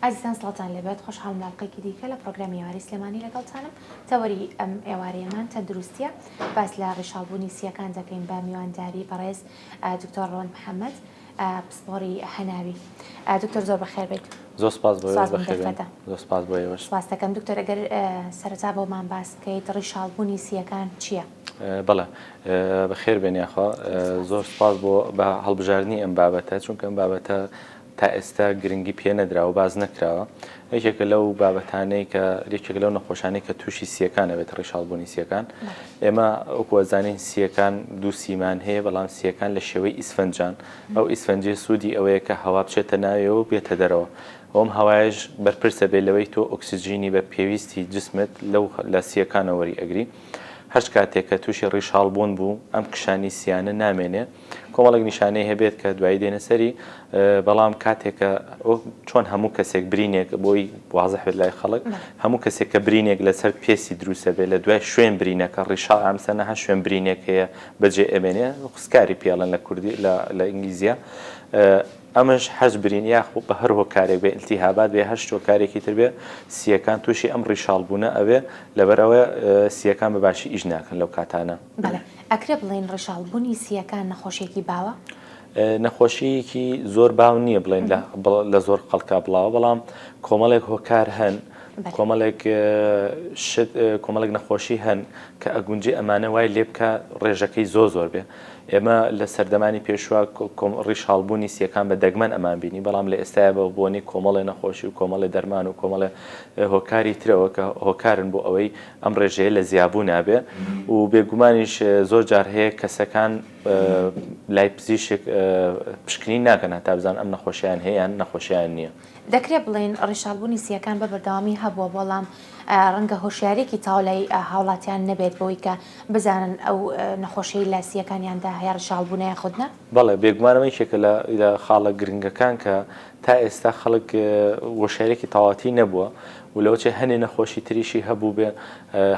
عزیزان سڵاتان لەبێت خۆشحاڵم لاڵقەیەکی دیکە لە پرۆگرامی ئێواری سلێمانی لەگەڵتانم تەوەری ئەم ئێوارەیەمان تەندروستیە باس لە ڕێژاڵبوونی سیەکان دەکەین بە میوانداری بەڕێز دکتۆر ڕۆن محەممەد پسپۆری هەناوی. دکتۆر زۆر بەخێر بێت. زۆر سپاس بۆ زۆر سپاس بۆ ئێوەش. سپاس دەکەم دکتۆر، ئەگەر سەرەتا بۆمان باس بکەیت ڕێژاڵبوونی سیەکان چییە؟ بەڵێ بەخێر بێنیاخوا زۆر سپاس بۆ بە هەڵبژاردننی ئەم بابەتە، چونکە ئەم بابەتە تا ئێستا گرنگی پێ نەدراوە باز نەکراوە. یەکێکە لەو بابەتانەی کە یەکێک لەو نەخۆشانەی کە تووشی سیەکانە بێت ڕێژاڵبوونی سیەکان. ئێمە وەکوەزانین سیەکان دوو سیمان هەیە، بەڵام سیەکان لە شێوەی ئیسفەنجان. ئەو ئیسفەنجێ سوودی ئەوەیە کە هەوا بچێتە ناوێەوە و بێتە دەرەوە. ئەوم هەوایش بەرپرسە بێت لەوەی تۆ ئۆکسسیژینی بە پێویستی جسمت لە سیەکانەوە وەری ئەگری. هەر کاتێک کە تووشی ڕێژاڵبوون بوو ئەم کشانی سیانە نامێنێ. کۆمەڵێک نیشانەی هەبێت کە دوایی دێنە سەری، بەڵام کاتێکە چۆن هەموو کەسێک برینێک بۆی وازح بێت لای خەڵک، هەموو کەسێک کە برینێک لەسەر پێسی دروستە بێت لە دوای شوێن برینەکە ڕێژاڵ ئەمسەنەها شوێن برینێک هەیە بەجێ ئەمێنێ، خسکاری پێڵەن لە کوردی لە ئینگلیزیە. ئەمەش حەج برین یاخۆ بە هەر هۆکارێک بێ ئیلتیهابات بێ هەر هۆکارێکی تر بێ سیەکان تووشی ئەم ڕێژاڵبوونە ئەوێ لەبەرەوە سیەکان بەباشی ئیش ناکەن لەو کاتانە. بەڵێ ئەکرێ بڵێن ڕێژاڵبوونی سیەکان نەخۆشیێکی باوە؟ نەخۆشیەکی زۆر باو نییە بڵێن لە زۆر خەڵکا بڵاوە، بەڵام کۆمەڵێک هۆکار هەن، کۆمەڵێک نەخۆشی هەن کە ئەگونجی ئەمانە وای لێ بکە ڕێژەکەی زۆر بێ. ئێمە لە سەردەمانی پێشوە ڕێژاڵبوونی سیەکان بە دەگمەن ئەمان بینی، بەڵام لە ئێستاە بە بۆنی کۆمەڵێ نەخۆشی و کۆمەڵێ دەرمان و کۆمەڵێ هۆکاری ترەوە کە هۆکارن بۆ ئەوەی ئەم ڕێژەیە لە زیابوو نابێ. و بێگومانیش زۆر جار هەیە کەسەکان لای پزیشک پشکنی ناکەن هەتا بزان ئەم نەخۆشییان هەیەیان نەخۆشییان نییە. دەکرێت بڵێن ڕێژاڵبوونی سیەکان بە بەردەوامی هەبووە، بەڵام ڕەنگە هۆشیارێکی تاولای هاوڵاتیان نەبێت بۆی کە بزانن ئەو نەخۆشیی لە سیەکانیاندا هەیە ڕێژاڵبوونەیە خودنە؟ بەڵێ بێگومانەوە یەکێکە لە خاڵە گرنگەکان کە تا ئێستا خەڵک وەشارێکی تاواتی نەبووە و لەوچێ هەنێ نەخۆشی تریشی هەبوو بێ،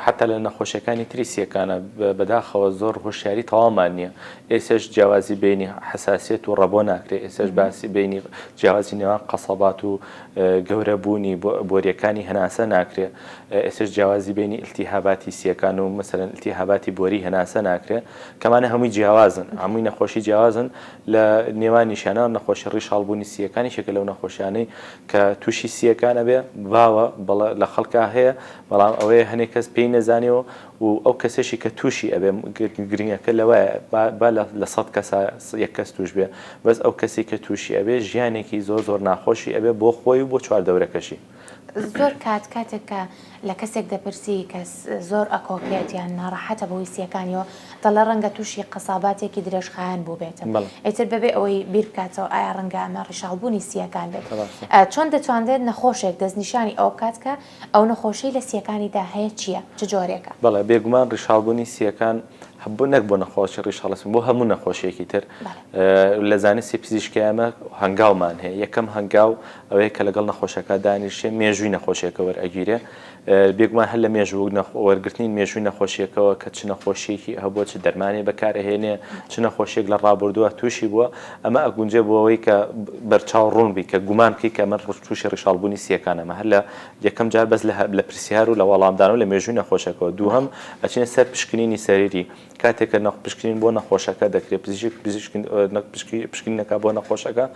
حتا لە نەخۆشیەکانی تری سیەکانە بەداخەوە زۆر هۆشیاری تەوامان نییە. ئێسش جیاوازی بینی حساسیت و ڕەبۆ ناکرێت، ئێسش باسی بینی جیاوازی نێوان قەسەبات و گەورەبوونی بۆریەکانی هەناسە ناکرێت، ئێسش جیاوازی بینی ئیلتیهاباتی سیەکان و مەسەلەن ئیلتیهاباتی بۆری هەناسە ناکرێت، کەمانە هەمووی جیاوازن، هەمووی نەخۆشی جیاوازن. لە نێوان نیشانە نەخۆشی ڕێژاڵبوونی سیەکانی شێکە لەو نەخۆشیانەی کە تووشی سیەکانە بێ باوە لە خەڵکا هەیە، بەڵام ئەوەیە هەنێک کەس پێی نەزانێەوە و ئەو کەسێکی کە تووشی ئەبێ گرنگەکە لەوەیە با لە 100 کەس یەک کەس توش بێ، بەس ئەو کەسی کە تووشی ئەبێ ژیانێکی زۆر ناخۆشی ئەبێ بۆ خۆی و بۆ چواردەورەکەشی. زۆر کاتێک کە لە کەسێک دەپرسی کەس زۆر ئەکۆپێت یان ناڕەحەتە بەوەی سیەکانیەوە دەڵێ ڕەنگە تووشی قەساباتێکی درێژخایەن بوو بێتم، ئیتر بەبێ ئەوەی بیر بکاتەوە ئایا ڕەنگە ئەمە ڕێژاڵبوونی سیەکان بێت. چۆن دەتوانێت نەخۆشێک دەستنیشانی ئەو بکات کە ئەو نەخۆشی لە سیەکانیدا هەیە چییە؟ چ جۆرێکە؟ بەڵێ بێگومان ڕێژاڵبوونی سیەکان هەبوو نەک بۆ نەخۆشی ڕێژاڵەسم بۆ هەموو نەخۆشیەکی تر لە زانستی پزیشکیامە هەنگاومان هەیە. یەکەم هەنگاو ئەوەیە کە لەگەڵ نەخۆشەکە دانیشێ مێژووی نەخۆشیەکە وەرئەگیرێ. بێگومان هەر لە مێژوو وەرگرتنی مێژووی نەخۆشیەکەەوە کە چ نەخۆشیێکی هەبووە چ دەرمانی بەکارهێنێ چ نەخۆشیێک لە ڕابردووە تووشی بووە، ئەمە ئەگونجێ بۆ ئەوەی کە بەرچاو ڕوون بی کە گومان بکەی کە ئەمە تووشی ڕێژاڵبوونی سیەکانەمە هەر لە یەکەم جار بەس لە پرسیار و لە وەڵامدان و لە مێژووی نەخۆشەکەەوە. دووهەم ئەچینە سەر پشکنینی سەریری، کاتێککە پشکنین بۆ نەخۆشەکە دەکرێت پشکنینەکە بۆ نەخۆشەکە،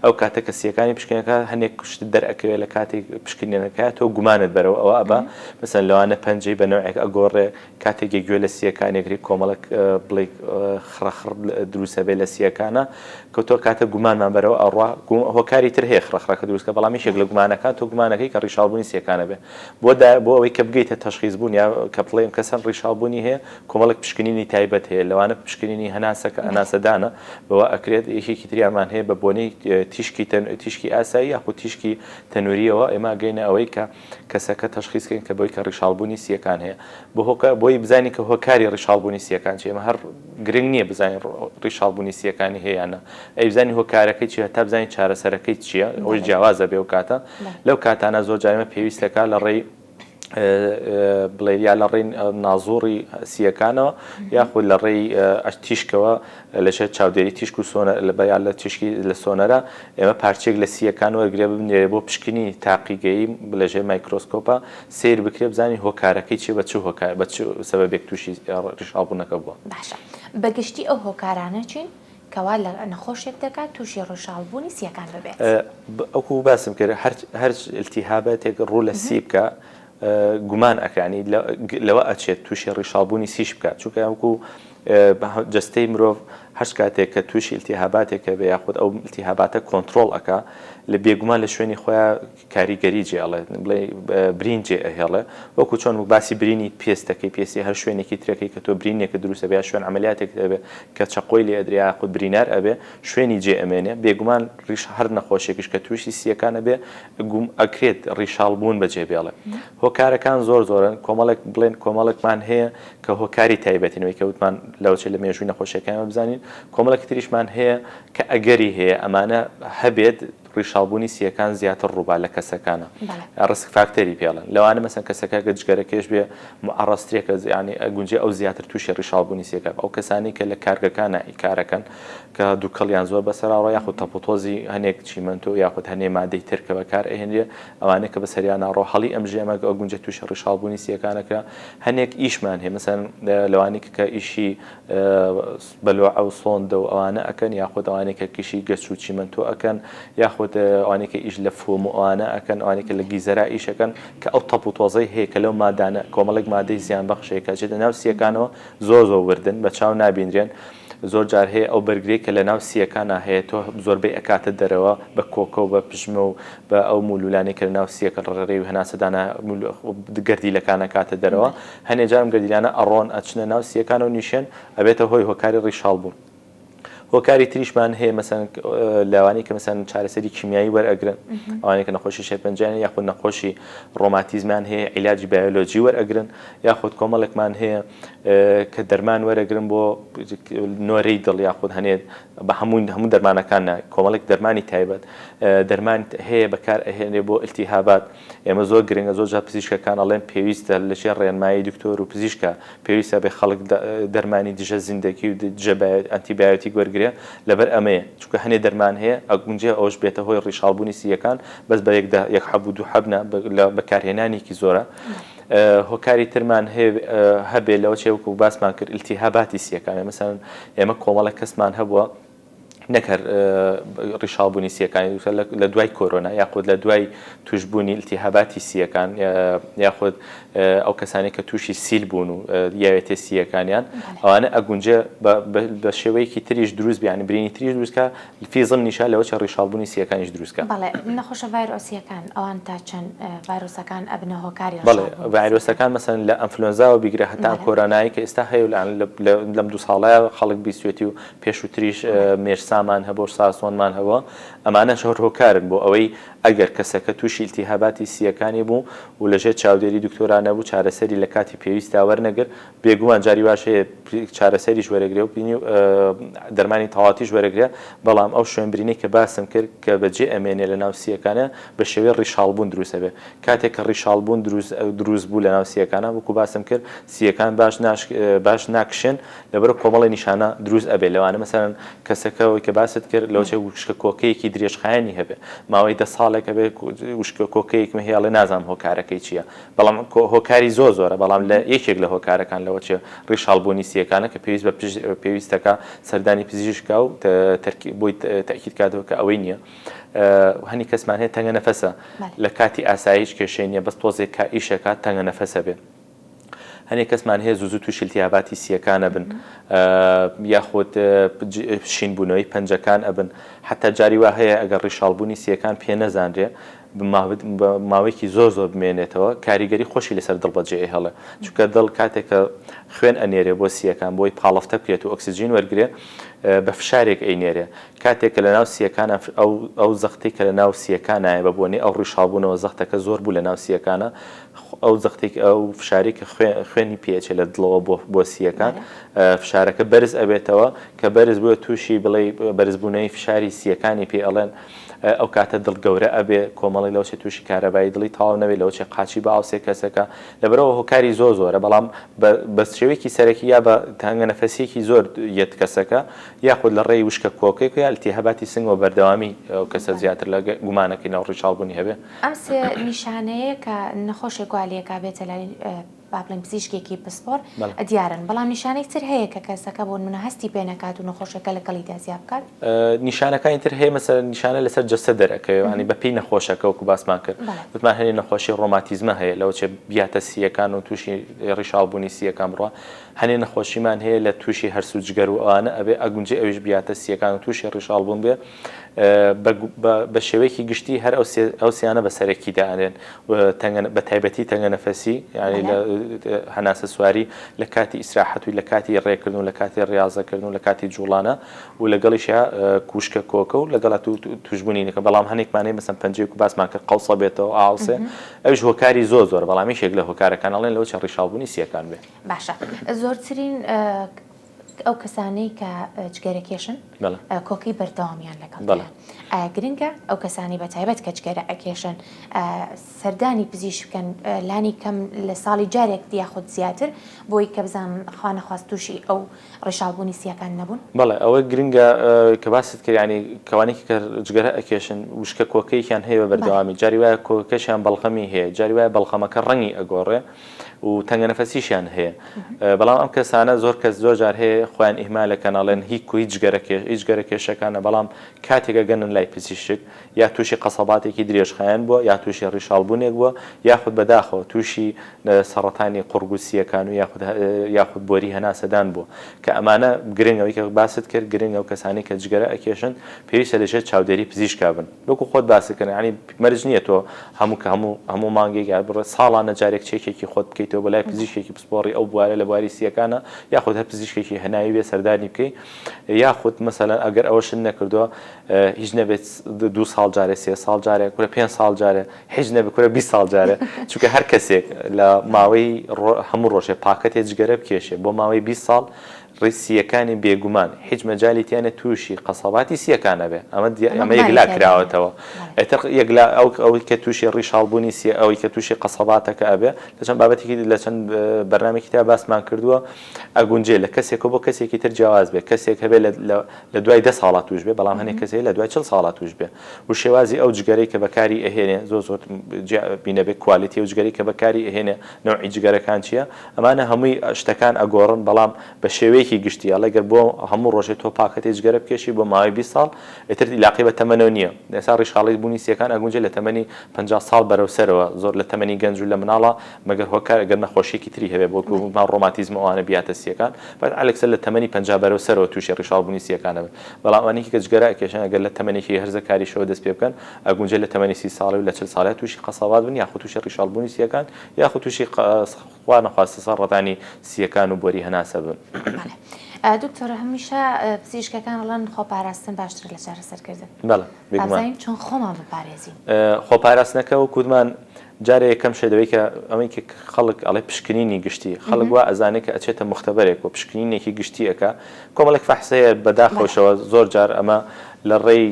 ئەو کاتێک کە سیەکانی پشکنەکە هەنێک کشت دەرئەکەوێت لە کاتێک پشکنێنەکە تۆ گومانت بەرەوە ئەوە ئەبە مەسەن لەوانە پەنجەی بە نەوعێک ئەگۆڕێ، کاتێک گوێ لە سیەکانێکری کۆمەڵک بڵێ خڕەخڕ دروستە بێت لە سیەکانە کە تۆ کاتە گومانمان بەرەوە ئەڕوا هۆکاری تر هەیە خڕەخڕەکە دروستکە، بەڵام یەکێک لە گومانەکان تۆ گومانەکەی کە ڕێژاڵبوونی سیەکانە بێ بۆ ئەوەی کە بگەیتە تەشخیص بوون یا کە بڵێن کەسەن ڕێژاڵبوونی هەیە کۆمەڵک پشکنینی تایبەت هەیە، لەوانە پشکنینی هەناسەکە ئەناسەدانە بەوە ئەکرێت یەکێکی تریامان هەیە بە بۆنەی تیشکی ئاسایی یاخود تیشکی تەنووریەوە ئێمە گەینە ئەوەی کە کەسەکە تەشخیصکەین کە بۆی کە ڕێژاڵبوونی سیەکان هەیە بۆی بزانین کە هۆکاری ڕێژاڵبوونی سیەکان چی. ئێمە هەر گرنگ نییە بزانین ڕێژاڵبوونی سیەکانی هەیەیانە، ئەی بزانین هۆکارەکەی چیە تا بزانین چارەسەرەکەی چییە، ئەوەی جیاوازە بێ و کاتە لەو کاتانە زۆر جارمە پێویستەکە لە ڕێی بڵێ یا لە ڕێی نازۆڕی سیەکانەوە یاخود لە ڕێی تیشکەوە لەژێر چاودێری تیشک و لە بەیان لە تیشکی لە سۆنەرە ئێمە پارچێک لە سیەکان وەرگێ ببنێرێ بۆ پشکنی تاقیگەیی لەژێر مایکرۆسکۆپە سیر بکرێ بزانین هۆکارەکەی چی بە چ هۆکار بە چ سەبەبێک تووشی ڕیشابوونەکە بووە. باشە بەگشتی ئەو هۆکارانە چین کەوا لە نەخۆشێک دەکات تووشی ڕۆژاڵبوونی سیەکان ببێت. ئەوکو باسم کرد هەر ئیلتیهابەتێک ڕوو لە سی بکە گومان ئەکانی لەوە ئەچێت تووشی ڕیشابوونی سیش بکات چونکە ئەوکو جستەی مرۆڤ هەر کاتێک کە تووشی ئیلتیهاباتێکە بە یاخود ئەو ئیلتیهاباتە کۆنتترۆل ئەکا لە بێگومان لە شوێنی خۆیان کاریگەری جێڵێ بڵێ برین جێ ئەهێڵێ وەکو چۆن باسی برینی پێستەکەی پێستی هەر شوێنێکی ترەکەی کە تۆ برینێکە دروستە بێ شوێن عملیاتێک دەبێ کە چەقۆی لێ ئەدریا خود برینار ئەبێ شوێنی جێ ئەمێنێ بێگومان ڕیش هەر نەخۆشێکیش کە تووشی سیەکانە بێ ئەکرێت ڕیشاڵبوون بەجێ بێڵێ. هۆکارەکان زۆر زۆرن کۆمەڵێک بڵێن کۆمەڵێکمان هەیە کە هۆکاری تایبەتینەوەی کە وتمان لەوچێ لە مێژووی نەخۆشیەکانمە بزانین کۆمەڵێک تریشمان هەیە کە ئەگەری هەیە ئەمانە هەبێت ڕیشاڵبوونی سیەکان زیاتر ڕووبا لە کەسەکانە ڕسک فاکتەری پێڵن لەوانە مەسەن کەسەکە گەجگەرەکەش بێ ئاڕاستریەکە ینی ئەگونجێ ئەو زیاتر تووشی ڕیشاڵبوونی سیەکە ئەو کەسانی کە لە کارگەکانە ئیکارەکەن کە دووکەڵیان زۆر بەسەراڕۆ یاخود تەپۆتۆزی هەنێک چیمەنتۆ یاخود هەنێ مادەی ترکە بەکار ئەهێنێ ئەوانە کە بەسەریانە ڕۆحەڵی ئەم ژێمە ئەگونجێ تووشی ڕیشاڵبوونی سیەکانەکە هەنێک ئیشمان هەیە مەسەن لەوانی کە ئیشی بەلوع ئەو سۆندە و ئەوانە ئەکەن یاخود ئەوانێکە کیشی گەچ و چیمەنتۆ ئەکەن یاخود ئەوانێکە ئیش لە فۆم و ئەوانە ئەکەن ئەوانێکە لە گیزەرا ئیشەکەن کە ئەو تەپ و تۆزەی هەیە کە لەو مادانە کۆمەڵێک مادەی زیان بەخشەیەکە چێتە ناو سیەکانەوە زۆر وردن بە چاو نابینرێن زۆر جار هەیە ئەو بەرگری کە لە ناو سیەکانە هەیە تۆ زۆربەی ئەکاتە دەرەوە بە کۆکە و بە پژمە و بە ئەو مولولانێک کە لە ناو سیەکە ڕێی و هەناسەدانە گەردیلەکانە کاتە دەرەوە هەنێ جارم گەردیلانە ئەڕۆن ئەچنە ناو سیەکانە و نیشێن ئەبێتە هۆی هۆکاری ڕیشاڵبوون. هۆکاری تریشمان هەیە مەسەن لەوانی کە مەسەن چارەسەری کیمیایی وەرئەگرن ئەوانێک کە نەخۆشی شێرپەنجیان یاخود نەخۆشی ڕۆماتیزمان هەیە عیلاجی بایۆلۆجی وەرئەگرن یاخود کۆمەڵێکمان هەیە کە دەرمان وەرەگرن بۆ نۆرەی دڵ یاخود هەنێت بە هەموو دەرمانەکان کۆمەڵێک دەرمانی تایبەت دەرمان هەیە بەکار ئەهێنێ بۆ ئیلتیهابات ئێمە زۆر گرنگە زۆر جار پزیشکەکان ئەڵێن پێویستە لەژێر ڕێنمایی دکتۆر و پزیشکە پێویستە بێ خەڵک دەرمانی دژە زیندەکی و دژە ئەنتیبیۆتیک وەرگرێ لەبەر ئەمەیە چونکە هەنێ دەرمان هەیە ئەگونجێ ئەوش بێتە هۆی ڕیشاڵبوونی سیەکان بەس بە یەک حەب و دوو حەبنە لە بەکارهێنانێکی زۆرە. هۆکاری ترمان هەبێ لەوە چێوەکو باسمان کرد ئیلتیهاباتی سیەکانە مەسەن ئێمە کۆمەڵە کەسمان هەبووە نەکەر ڕیشاڵبوونی سیەکانی لە دوای کۆرۆنا یاخود لە دوای توشبوونی ئیلتیهاباتی سیەکان یاخود ئەو کەسانی کە تووشی سیل بوون و یاوێتە سیەکانیان ئەوانە ئەگونجە بە شێوەیەکی تریش دروست بیانی برینی تریش دروستکە فیزم نیشا لەوە چە ڕیشاڵبوونی سیەکانیش دروستکە. بەڵێ نەخۆشە ڤایرۆسیەکان ئەوان تا چەند ڤایرۆسەکان ئەبنە هۆکاری بەڵێ ڤایرۆسەکان مەسەن لە ئەنفلۆنزاوە بیگرە هەتا کۆرۆنایی کە ئێستا هەیە لەم دوو ساڵایە خەڵک بیستێتی و پێش و تریش مێرسامان هەبۆ ساسۆنمان هەوە ئەمانە شەڕ هۆکارن بۆ ئەوەی ئەگەر کەسەکە تووشی ئیلتیهاباتی سیەکانی بوو و لەژێر چاودێری دکتۆرانە بوو چارەسەری لە کاتی پێویستا وەرنەگر بێگومان جاری واشەیە چارەسەریش وەرەگرێ و بینی دەرمانی تەواوەتیش وەرەگرێ بەڵام ئەو شوێنبرینەی کە باسم کرد کە بەجێ ئەمێنێ لە ناو سیەکانە بە شێوەیە ڕیشاڵبوون دروستە بێ کاتێک کە ڕیشاڵبوون دروست بوو لە ناو سیەکانە وەکو باسم کرد سیەکان باش ناکشێن لەبەر کۆمەڵی نیشانە دروست ئەبێ لەوانە مەسەرەن کەسەکەەوەی کە باست کرد لەوچە وشکە کۆکەیەکی درێژخایانی هەبێ ماوەی 10 ساڵێکە بێ وشکە کۆکەیەک هەیەڵێ نازانم هۆکارەکەی چییە بەڵام هۆکاری زۆرە بەڵام لە یەکێک لە هۆکارەکان لەوە چێ ڕیشاڵبوونی سیەکانە کە پێویست بە پێویستەکە سەردانی پزیشکا و بۆی تاکیدکاتەوە کە ئەوەی نییە هەنی کەسمان هەیە تەنگە نەفەسە لە کاتی ئاسایش کێشەی نییە بەس تۆزێک کا ئیشەکە تەنگە نەفەسە بێت هەنێک کەسمان هەیە زوو تووشی ئیلتیهاباتی سیەکانە بن یاخود شینبوونەوەی پەنجەکان ئەبن حتا جاری وا هەیە ئەگەر ڕیشاڵبوونی سیەکان پێ نەزانرێ ماوەیەکی زۆر بمێنێتەوە کاریگەری خۆشی لەسەر دڵبەجێ هەڵێ چونکە دڵ کاتێکە خوێن ئەنێرێ بۆ سیەکان بۆی پاڵەفتە بکرێت و ئۆکسسیجین وەرگێ بە فشارێک ئەینێرێ کاتێکە لە ناو سیەکانە ئەو زەختی کە لە ناو سیەکانایە بە بۆنی ئەو ڕیشاڵبوونەوە زەختەکە زۆر بوو لە ناو سیەکانە ئەو زەختێک ئەو فشاری کە خوێنی پێچێت لە دڵەوە بۆ سیەکان فشارەکە بەرز ئەبێتەوە کە بەرز بووە تووشی بڵێ بەرزبوونەی فشاری سیەکانی پێ ئەڵێن ئەو کاتە دڵ گەورە ئەبێ کۆمەڵی لەوچێ تووشی کارەبایی دڵی تاو نەبێت لەوچێ قاچی بە ئاوسێ کەسەکە لەبەرەوە هۆکاری زۆرە بەڵام بە شێوەیەکی سەرەکی یا بە تەنگە نەفەسیەکی زۆر یەت کەسەکە یاخود لە ڕێی وشکە کۆکێک یا التیهاباتی سنگەوە بەردەوامی ئەو کەسە زیاتر لە گومانەکەی ناو ڕیشاڵبوونی هەبێ ئەم سێ نیشانەیە کە نەخۆشێک گوالیەکە بێتە لای بابلین پزیشکێکی پسپۆر دیارن بەڵام نیشانەی تر هەیە کە کەسەکە بۆ منە هەستی پێ نەکات و نەخۆشەکە لە کەڵیدا زیاد بکات نیشانەکانی تر هەیە مەسەر نیشانە لەسەر جەستە دەرەکەی ینی بەپی نەخۆشەکە وەکو باسمان کرد وتمان هەنی نەخۆشی ڕۆماتیزمە هەیە لەوچێ بیاتە سیەکان و تووشی ڕیشاڵبوونی سیەکان بڕوە هەنێ نەخۆشیمان هەیە لە تووشی هەرسوو جگەر و ئەوانە ئەبێ ئەگونجێ ئەویش بیاتە سیەکان و تووشی ڕیشاڵبوون بێ بە شێوەیەکی گشتی هەر ئەو سیانە بەسەرەکی دانێن بە تایبەتی تەنگە نەفەسی ینی لە هەناسە سواری لە کاتی ئیسراحەت و لە کاتی ڕێکردن و لە کاتی ڕاضەکردن و لە کاتی جوڵانە و لەگەڵیشە کوشکە کۆکە و لەگەڵ توشببوونینەکە بەڵام هەنێکمانەی مەسەن پەنجەیەک و باسمان کرد قەوسە بێتەوە ئاوسێ ئەوش هۆکاری زۆر بەڵامیشێک لە هۆکارەکان ئەڵێن لەوچە ڕیشاڵبوونی سیەکان بێ باشە زۆرترین ئەو کەسانەی کە جگەرەکێشن کۆکی بەردەوامیان لەگەڵ گرنگە ئەو کەسانی بە تایبەت کە جگەرە ئەکێشن سەردانی پزیشک بکەن لانی کەم لە ساڵی جارێک دیاخود زیاتر بۆی کە بزان خوانەخواست تووشی ئەو ڕیشاڵبوونی سیەکان نەبوون بەڵێ ئەوە گرنگە کە باست کرد ینی کەوانێکی کە جگەرە ئەکێشن وشکە کۆکەیەکیان هەیە بە بەردەوامی جاری وایە کۆکەشیان بەڵخەمی هەیە جاری وایە بەڵخەمەکە ڕەنگی ئەگۆڕێ و تەنگە نەفەسیشیان هەیە بەڵام ئەم کەسانە زۆر کەس زۆر جار هەیە خۆیان ئیهمالەکەن ئەڵێن هیچ جگەرە کێشەکانە بەڵام کاتێکە گەنن لای پزیشک یا تووشی قەسەباتێکی درێژخایەن بووە یا تووشی ڕیشاڵبوونێک بووە یاخود بەداخەوە تووشی سەرەتانی قورگوسیەکان و یاخود بۆری هەناسەدان بووە کە ئەمانە گرنگەوەی کە باست کرد گرنگە و کەسانی کە جگەرە ئەکێشن پێویستە لەژێر چاودێری پزیشکا بن وەکو خۆت باسکردن ینی مەرج نییە تۆ هەموو مانگێک بڕێ ساڵانە جارێک چێکێکی خۆت بکەیتەوە بەلای پزیشکێکی پسپۆڕی ئەو بوارە لە بواری سیەکانە یاخود هەر پزیشکێکی هەناوی بێ سەردانی بکەیت یاخود مەسەلەن ئەگەر ئەوەشن نەکردووە هیچ نەبێت 2 ساڵ جارێ 3 ساڵ جارێ کورە 5 ساڵ جارێ هیچ نەبێ کورە 20 ساڵ جارێ چونکە هەر کەسێک لە ماوەی هەموو ڕۆژێ پاکەتێ جگەرە بکێشێ بۆ ماوەی 20 ساڵ ڕیسیەکانی بێگومان هیچ مەجای تیانە تووشی قەسەباتی سیەکانە بێ ئەمە یەکلا کراوەتەوە ئەو کە تووشی ڕیشاڵبوونی سیە ئەوەی کە تووشی قەسەباتەکە ئەبێ لە چەند بابەتێکی لە چەند بەرنامێکی تا باسمان کردووە ئەگونجێ لە کەسێک بۆ کەسێکی تر جیاواز بێ کەسێک هەبێ لە دوای 10 ساڵات توش بێ بەڵام هەنێک کەسێک لە دوای 40 ساڵات توش بێ و شێوازی ئەو جگەرەی کە بەکاری ئەهێنێ زۆر بینە بێ کوالیتی ئەو جگەرەی کە بەکاری ئەهێنێ نوعی جگەرەکان چییە ئەمانە هەمووی شتەکان ئەگۆڕن بەڵام بە شێوەیەکی گشتی ئەڵەگەر بۆ هەموو ڕۆژێت تۆ پاکەتی جگەرە بکێشی بۆ ماوەی 20 ساڵ ئێتر علاقی بە تەمەنەوە نییە ئێستا ڕیشاڵی بوونی سیەکان ئەگونجێ لە تەمەنی 50 ساڵ بەرەوسەرەوە زۆر لە تەمەنی گەنج و لە مناڵە مەگەر هۆکار ئەگەر نەخۆشیێکی تری هەبێ بۆ ڕۆماتیزم ئەوانە بیاتە سیەکان بعد ئەلێکسەر لە تەمەنی 50 بەرەوسەرەوە تووشی ڕیشاڵبوونی سیەکانە بێت بەڵام ئەوانێکی کە جگەرە ئەکێشن ئەگەر لە تەمەنێکی هەرزە کاریشەوە دەست پێ بکەن ئەگونجێ لە تەمەنی 30 ساڵی و لە 40 ساڵات تووشی قەسەبات بن یاخود تووشی ڕیشاڵبوونی سیەکان یاخود تووشی خوا نەخواستە سەرەتانی سیەکان و بۆری هەناسە بن. دکتۆر هەمیشە پزیشکەکان ئەڵێن خۆپاراستن باشتر لە چارەسەرکردن بەڵێ چۆن خۆمان بپارێزین خۆپاراستنەکە و کودمان جارێ یەکەم شێدەوەی کە ئەوەی کە خەڵک ئەڵێ پشکنینی گشتی خەڵک وا ئەزانێت کە ئەچێتە مختبەرێک و پشکنینێکی گشتیەکە کۆمەڵێک فەحسەیە بەداخەوشەوە زۆر جار ئەمە لە ڕێی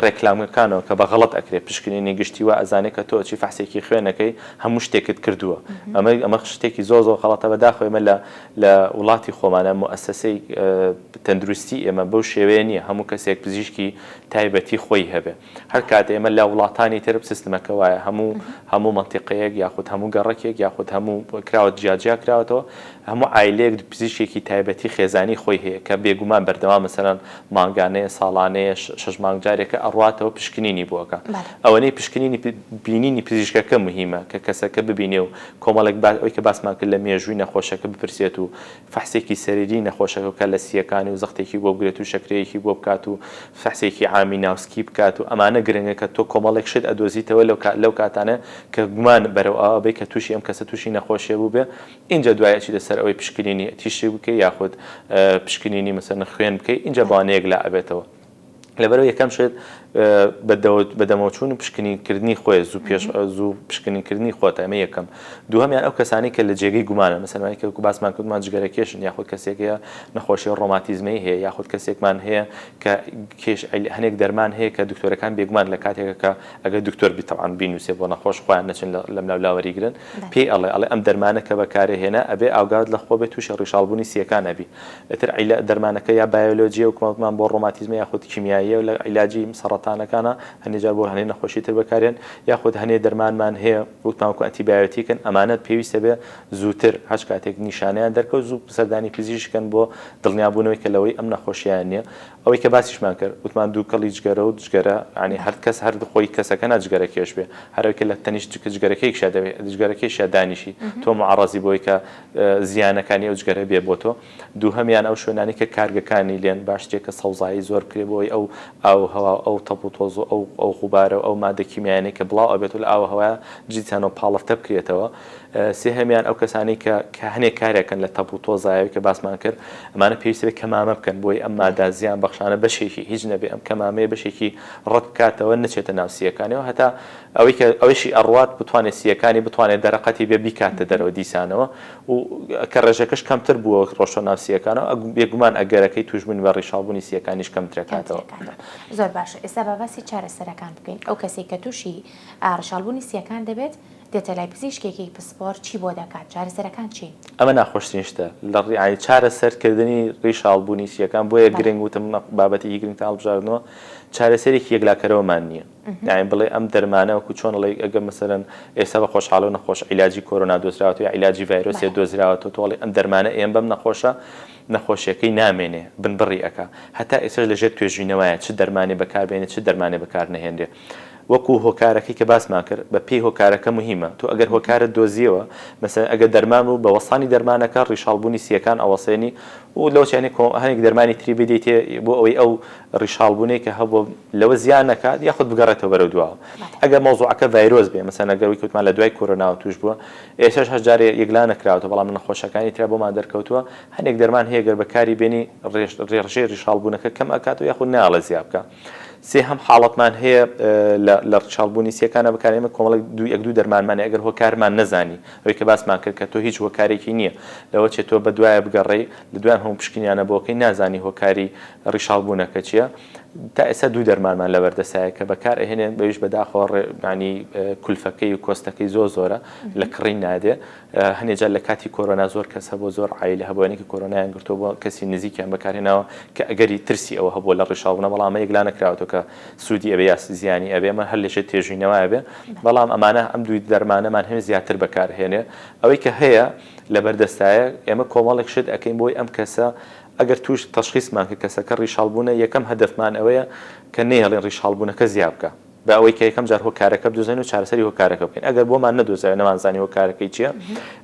ڕێکلامەکانەوە کە بە غەڵەت ئەکرێت پشکنینی گشتی و ئەزانێت کە تۆ چی فەحسێکی خوێنەکەی هەموو شتێکت کردووە ئەمە شتێکی زۆر خەڵەتە بەداخۆ ئێمە لە وڵاتی خۆمانە مؤسسەی تەندروستی ئێمە بەو شێوەیە نییە هەموو کەسێک پزیشکی تایبەتی خۆی هەبێ هەر کاتە ئێمە لە وڵاتانی تر سیستمەکە وایە هەموو منتیقەیەک یاخود هەموو گەڕەکێک یاخود هەموو کراوە جیاجیا کراوەتەوە هەموو عایلەیەک پزیشکێکی تایبەتی خێزانی خۆی هەیە کە بێگومان بەردەوام مەسەڵەن مانگانەیە ساڵانەیە 6 مانگ جارێکە ئەڕاتەوە پشکنینی بووەکە ئەوەنەی پشکنینی بینینی پزیشکەکە مهمە کە کەسەکە ببینێ و کۆمەڵێک ئەوەی کە باسمان کرد لە مێژووی نەخۆشەکە بپرسێت و فەحسێکی سەریری نەخۆشەکە کە لە سیەکانی و زەختێکی بۆ بگرێت و شەکرەیەکی بۆ بکات و فەحسێکی عامی ناوسکی بکات و ئەمانە گرنگە کە تۆ کۆمەڵێک شت ئەدۆزیتەوە لەو کاتانە کە گومان بەرەو ئەوەی کە تووشی ئەم کەسە تووشی نەخۆشیە بوو بێ اینجا دوایەکی لەسەر ئەوەی پشکنینی تیشی بکەی یاخود پشکنینی مەسەن خوێن بکەی اینجا بانەیەک لا ئەبێتەوە لەبەرەوە یەکەم شت بەدەمەوچوون و پشکنینکردنی خۆی زوو پشکنینکردنی خۆت ئەمە یەکەم. دووهەمیان ئەو کەسانی کە لە جێگەی گومانە مەسەلمانی کە باسمان کردمان جگەرە کێشن یاخود کەسێکەیە نەخۆشی ڕۆماتیزمی هەیە یاخود کەسێکمان هەیە کە هەنێک دەرمان هەیە کە دکتۆرەکان بێگومان لە کاتێکە کە ئەگەر دکتۆر بیتەوان بینوسێ بۆ نەخۆش خۆیان نەچن لەم لاوەریگرن پێی ئەڵێ ئەم دەرمانە کە بەکارهێنا ئەبێ ئاگات لە خۆ بێت تووشی ڕیشاڵبوونی سیەکان ئەبی ئەتر دەرمانەکە یا بایۆلۆجیە و کۆمەڵمان بۆ ڕۆماتیزمی یاخود کیمیاییە و لە عیلاجی سەرەتانەکانە هەنێجار بۆ هەنێ نەخۆشی تر بەکارێن یاخود هەنێ دەرمانمان هەیە وتمانکو ئەنتیبایۆتیکن ئەمانەت پێویستە بێ زووتر هەش کاتێک نیشانیان دەرکەوت زوو سەردانی پزیشکن بۆ دڵنیابوونەوەی کە لەوەی ئەم نەخۆشییان نییە ئەوەی کە باسیشمان کرد وتمان دوو کەڵی جگەرە و جگەرە ینی هەر کەس هەر خۆی کەسەکە ناجگەرە کێش بێ هەروەکە لە تەنیشت جگەرەکەیشا دەبێت جگەرەکەیشا دانیشی تۆ معڕەزی بۆی کە زیانەکانی ئەو جگەرە بێ بۆ تۆ دووهەمیان ئەو شوێنانی کە کارگەکانی لێن باشتێکە سەوزایی زۆر کرێ بۆی ئەو هەوا ئەو تەپ و تۆز و ئەو خوبارە و ئەو مادە کیمیانی کە بڵاو ئەبێت و لە ئاوە هەوایە جیتیانەوە پاڵفتە بکرێتەوە سێهەمیان ئەو کەسانی کە هەنێک کارێکن لە تەپ و تۆزایەوە کە باسمان کرد ئەمانە پێویستە بێت کەمامە بکەن بۆی ئەم مادە زیان بەخشانە بەشێکی هیچ نەبێ ئەم کەمامەیە بەشێکی ڕەت بکاتەوە نەچێتە ناو سیەکانەوە هەتا ئەوەیشی ئەڕوات بتوانێت سیەکانی بتوانێت دەرەقەتی بێ بیکاتە دەرەوە دیسانەوە و کە ڕێژەکەش کەمتر بووە ڕۆشە ناو سیەکانەوە بێگومان ئەگەرەکەی توشبوون بە ڕیشاڵبوونی سیەکانیش کەمترەکاتەوە. زۆر باشە ئێستا بابەسی چارەسەرەکان بکەین ئەو کەسێک کە تووشی ڕیشاڵبوونی سیەکان دەبێت دێتە لای پزیشکێکی پسپۆر چی بۆ دەکات چارەسەرەکان چی؟ ئەمە ناخۆشترین شتە لە ڕیعی چارەسەرکردنی ڕیشاڵبوونی سیەکان بۆیە گرنگ وتم بابەتی گرنگ هەڵبژاردنەوە چارەسەرێکی یەکلاکەرەوەمان نییە. یعنی بڵێ ئەم دەرمانە وەکو چۆن ئەڵێ ئەگەر مەسەرەن ئێستا بە خۆشحاڵی و نەخۆش عیلاجی کۆرۆنا دۆزراوەوە یا عیلاجی ڤایرۆسێ دۆزراوەوە تۆڵێ ئەم دەرمانە ئێم بەم نەخۆشیەکەی نامێنێ بنبڕی ئەکا هەتا ئێسش لەژێر توێژینەوەیە چ دەرمانی بەکاربێنێت چ دەرمانی بەکار نەهێنرێ وەکو هۆکارەکەی کە باسمان کرد بە پێی هۆکارەکە مهمە تۆ ئەگەر هۆکارت دۆزیەوە مەسەن ئەگەر دەرمان و بە وەسانی دەرمانەکە ڕیشاڵبوونی سیەکان ئەوەسێنی و لەو چێنێک هەنێک دەرمانی تری بدەیتێ بۆ ئەوەی ئەو ڕیشاڵبوونەی کە هەبوو لەوە زیان نەکات یاخود بگەڕێتەوە بەرەو دواوە ئەگەر مۆزوعەکە ڤایرۆس بێ مەسەن ئەگەر کوتمان لە دوای کۆرۆناوە توش بووە ئێسش هەژارێ یەکلا نەکراوەوە بەڵام نەخۆشەکانی ترا بۆمان دەرکەوتووە هەنێک دەرمان هەیە گەر بەکاری بێنی ڕێژەی ڕیشاڵبوونەکە کەم ئەکات و یاخود ناڵە زیاد بکە. سێ هەم حاڵەتمان هەیە لە ڕیشاڵبوونی سیەکانە بەکارێمە کۆمەڵک یەک دوو دەرمانمانە ئەگەر هۆکارمان نەزانی ئەوەی کە باسمان کرد کە تۆ هیچ هۆکارێکی نییە لەوە چێت تۆ بە دوایە بگەڕێی لە دوایان هەموو پشکنیانە بۆکەی نازانی هۆکاری ڕیشاڵبوونەکە چییە تا ئێستا دوو دەرمانمان لە بەردەسایە کە بەکار ئەهێنێن بەویش بەداخۆ ینی کولفەکەی و کۆستەکەی زۆرە لە کڕی نادێ هەنێجار لە کاتی کۆرۆنا زۆر کەس هەبوو زۆر عیلە هەبووێنێکی کۆرۆنایان گرتۆ بۆ کەسی نزیکیان بەکارهێناوە کە ئەگەری ترسی ئەوە هەبوو لە ڕیشاڵبوونە بەڵام یەکلا نەکراوەوە کە سوودی ئەبێ یا زیانی ئەبێمە هەر لێشێت تێژینەوە ئەبێ بەڵام ئەمانە ئەم دوی دەرمانەمان هەم زیاتر بەکارهێنێ ئەوەی کە هەیە لە بەردەستایە ئێمە کۆمەڵێک شت ئەەکەین بۆی ئەم کەسە ئەگەر توش تەشخیصمان کە کەسەکە ڕیشاڵبوونە یەکەم هەدفمان ئەوەیە کە نێڵێن ڕیشاڵبوونەکە زیاد بکە بە ئەوەی کە یەکەم جار هۆکارەکە بدۆزین و چارەسەری هۆکارەکە بکەین ئەگەر بۆمان نەدۆزای نەمانزانی هۆکارەکەی چییە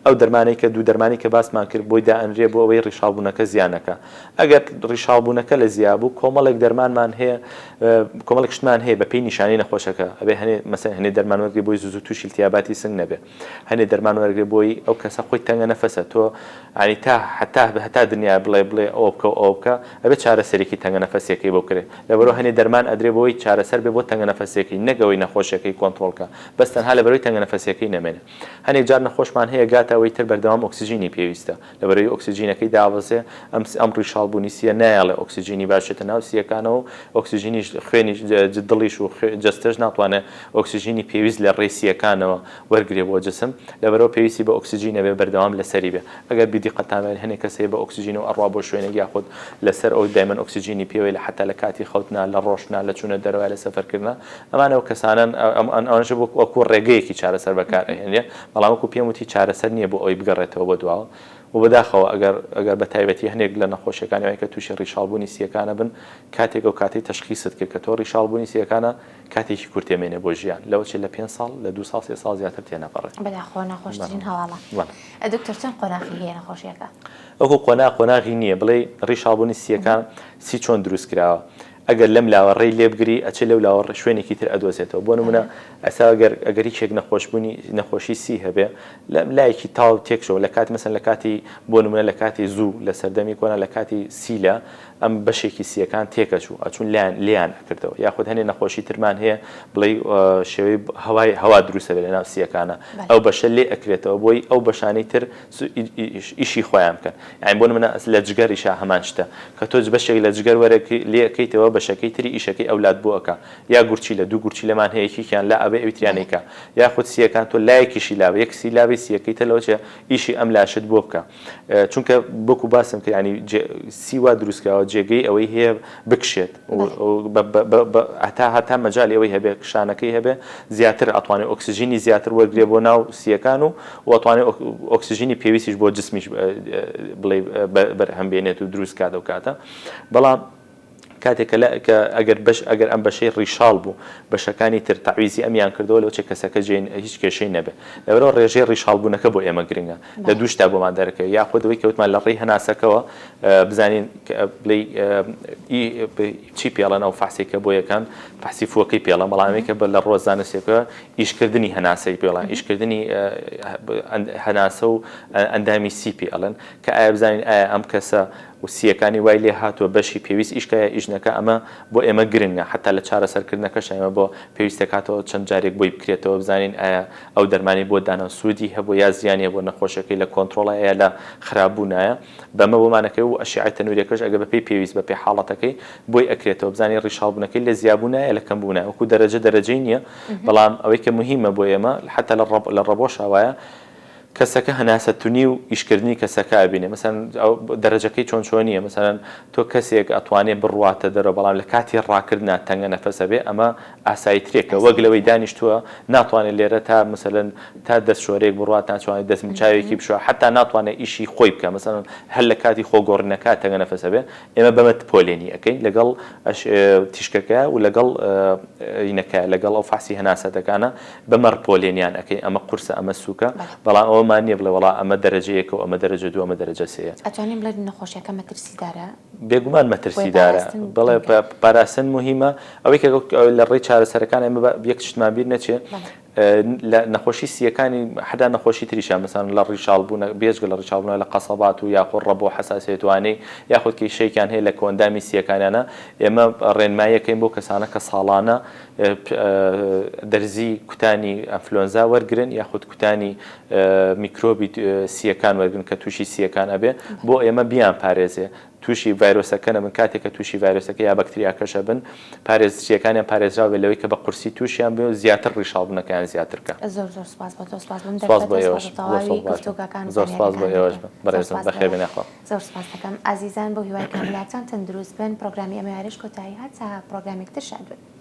ئەو دەرمانەی کە دوو دەرمانی کە باسمان کرد بۆی دائەنرێ بۆ ئەوەی ڕیشاڵبوونەکە زیانەکە ئەگەر ڕیشاڵبوونەکە لە زیابوو کۆمەڵێک دەرمانمان هەیە کۆمەڵێک شتمان هەیە بە پێی نیشانی نەخۆشەکە ئەبێ هەنێ مەسەن هەنێ دەرمان وەرگێ بۆی زوو تووشی التیاباتی سنگ نەبێ هەنێ دەرمان وەرگێ بۆی ئەو کەسە خۆی تەنگە نەفەسە تۆ ینی هەتا دنیا بڵێ ئەو بکە و ئەو بکە ئەبێ چارەسەرێکی تەنگە نەفەسیەکەی بۆ کرێ لەبەرەوە هەنێ دەرمان ئەدرێ بۆی چارەسەر بێ بۆ تەنگە نەفەسیەکەی نەگەوەی نەخۆشیەکەی کۆنتترۆلکە بەس تەنها لەبەرەوەی تەنگە نەفەسیەکەی نەمێنێ هەنێک جار نەخۆشمان هەیە گاتەوەی تر بەردەوام ئۆکسیژینی پێویستە لەبەرەوەی ئۆکسیژینەکەی داوەزێ ئەم ڕیشاڵبوونی سیە نایڵێ ئۆکسیژینی باشێتە ناو سیەکانەوە ئۆکسیژینیش خوێنی دڵیش و جستەش ناتوانێت ئۆکسیژینی پێویست لە ڕێسیەکانەوە وەرگێ بۆ جسم لەبەرەوە پێویستی بە ئۆکسیژینە بێ بەردەوام لەسەری بێ ئەگەر بیدی قەتامێن هەنێک کەسێ بە ئۆکسیژین و ئەڕوا بۆ شوێنێک یاخود لەسەر ئەو دایمەن ئۆکسیژینی پێوەی لە حتا لە کاتی خەوتنا لە ڕۆژنا لە چوونە دەرەوە لە سەفەرکردنا ئەمانەوە کەسانن ئەوانش وەکو ڕێگەیەکی چارەسەر بەکارهێنێ بەڵام وەکو پێم وتی چارەسەر نییە بۆ ئەوی بگەڕێتەوە بۆ دواوە و بەداخەوە ئەگەر بە تایبەتی هەنێک لە نەخۆشیەکانی کە تووشی ڕیشاڵبوونی سیەکانە بن کاتێک و کاتی تەشخیصت کرد کە تۆ ڕیشاڵبوونی سیەکانە کاتێکی کورتێمێنێ بۆ ژیان لەوە چێت لە 5 ساڵ لە 2 ساڵ 3 ساڵ زیاتر تێنەپەڕێت بەداخۆ نەخۆشترین هەواڵە دکتۆر چەند قۆناغی هەیە نەخۆشیەکە ئەوکو قۆناغی نییە بڵێ ڕیشاڵبوونی سیەکان سی چۆن دروست کراوە ئەگەر لەم لاوەڕێی لێبگری ئەچێ لەو لاوەڕ شوێنێکی تر ئەدۆزێتەوە بۆ نمونە ئەسا ئەگەری چێک نەخۆشی سی هەبێ لایەکی تاو تێکشەوە لە کات مەسەن لە کاتی بۆ نمونە لە کاتی زوو لە سەردەمی کۆنا لە کاتی سیلە ئەم بەشێکی سیەکان تێکەچوو ئەچون لیان ئەکردەوە یاخود هەنێ نەخۆشی ترمان هەیە بڵێ شێوەی هەوا دروستە بێت لە ناو سیەکانە ئەو بەشە لێ ئەکرێتەوە بۆی ئەو بەشانەی تر ئیشی خۆیان بکەن یعنی بۆ نمونە لە جگەریشا هەمان شتە کە تۆ بەشێک لە جگەر وەرەکەی لێ ئەەکەیتەوە بەشەکەی تری ئیشەکەی ئەولاد بۆ ئەکا یا گورچی لە دوو گورچی لەمان هەیەکیان لا ئەبێ ئەویتریانێکە یاخود سیەکان تۆ لایەکیشی لاوە یەک سیلاوی سیەکەیتە لەوچە ئیشی ئەم لاشت بۆ بکە چونکە بۆکو باسم کرد ینی سیوا دروستکراوە جێگەی ئەوەی هەیە بکشێت هەتا مەجای ئەوەی هەبێ کشانەکەی هەبێ زیاتر ئەتوانێت ئۆکسسیژینی زیاتر وەرگێ بۆ ناو سیەکان و ئەتوانێت ئۆکسسیژینی پێویستیش بۆ جسمیش بڵێ بەرهەمبێنێت و دروست کاتە و کاتە بەڵام کاتێک ئەگەر ئەم بەشەی ڕیشاڵ بوو بەشەکانی تر تەعویزی ئەمیان کردەوە لەو چێ کەسەکە هیچ کێشەی نەبێ لەوەرەوە ڕێژەی ڕیشاڵبوونەکە بۆ ئێمە گرنگە لە دوو شتا بۆمان دەرەکەوێت یاخودەوەی کەوتمان لە ڕێی هەناسەکەەوە بزانین بڵێ چی پێڵەن ئەو فاسێکە بۆ یەکان فاسی فوەکەی پێڵە بەڵامێکە بە لە ڕۆزانە سێکە ئیشکردنی هەناسەی پێڵان ئیشکردنی هەناسە و ئەندامی سیپی ئەڵەن کە ئایا بزانین ئایا ئەم کەسە و سیەکانی وای لێ هاتووە بەشی پێویست ئیشکایە ئیژنەکە ئەمە بۆ ئێمە گرنگە حتا لە چارەسەرکردنەکەش ئێمە بۆ پێویستەکاتەوە چەند جارێک بۆی بکرێتەوە بزانین ئایا ئەو دەرمانی بۆ دانا سوودی هەبوو یا زیانیە بۆ نەخۆشەکەی لە کۆنتترۆڵە یا لە خراببوونایە بەمە بۆمانەکەی و ئەشیعی تەنووریەکەش ئەگە بە پێی پێویست بە پێی حاڵەتەکەی بۆی ئەکرێتەوە بزانین ڕیشاڵبوونەکەی لە زیابوونایە لە کەمبوونایە وەکو دەرەجەی نییە بەڵام ئەوەی کە مهمە بۆ ئێمە حتا لە ڕەبۆشەوایە کەسەکە هەناسەتونی و ئیشکردنی کەسەکە ئەبینێ مەسەن دەرەجەکەی چۆن نییە مەسەن تۆ کەسێک ئەتوانێت بڕواتە دەرەوە بەڵام لە کاتی ڕاکردنا تەنگە نەفەسە بێ ئەمە ئاساییترێکە وەک لەوەی دانیشتووە ناتوانێت لێرە تا مەسەلەن تا دەست شۆرێک بڕوات ناتوانێت دەستمچاوێکی بشوە حتا ناتوانێت ئیشی خۆی بکە مەسەن هەر لە کاتی خۆگۆڕنەکە تەنگە نەفەسە بێ ئێمە بەمە پۆلێنی ئەەکەین لەگەڵ تیشکەکە و لەگەڵ ئینەکە لەگەڵ ئەو فاسی هەناسەتەکانە بەمەڕ پۆلێنیان ئەەکەی ئەمە قورسە ئەمە سووکە بەڵام ئەوەمان نییە بڵێ وڵا ئەمە دەرەجەیەکە و ئەمە دەرەجە دوو ئەمە دەرەجە سەیە ئەتوانین بڵێ نەخۆشیەکە مەترسیدارە بێگومان مەترسیدارە بڵێ پاراستن مهمە ئەوەی کە لە ڕێی چارەسەرەکان ئێمە یەک شتمان بیر نەچێ لە نەخۆشی سیەکانی حدا نەخۆشی تریشە مەسەن لە ڕیشاڵبوون بێژگە لە ڕیشاڵبوون لە قەسەبات و یاخود ڕەبۆ حەساسیەتوانەی یاخود کەیشەیەکیان هەیە لە کۆندامی سیەکانیانە ئێمە ڕێنماییەکەین بۆ کەسانە کە ساڵانە دەرزی کوتانی ئەنفلۆنزا وەرگرن یاخود کوتانی میکرۆبی سیەکان وەرگن کە تووشی سیەکان ئەبێ بۆ ئێمە بیان پارێزێ تووشی ڤایرۆسەکەنە من کاتێککە تووشی ڤایرۆسەکە یا بەکتریاکەشە بن پارێزچیەکانیان پارێزراوە لەوەی کە بە قورسی تووشیان بێ و زیاتر ڕیشاڵبوونەکەیان زیاترکە زۆر سپاس بۆ تۆ سپاس بۆ زۆر سپاس بۆ ئێوەش بەڕێزم بەخێر بێنەخوا زۆر سپاس دەکەم ئازیزان بۆ هیوای کاملاتان تەندروست بن پرۆگرامی ئەمە یاریش کۆتایی هات تا پرۆگرامێک تر شاد بن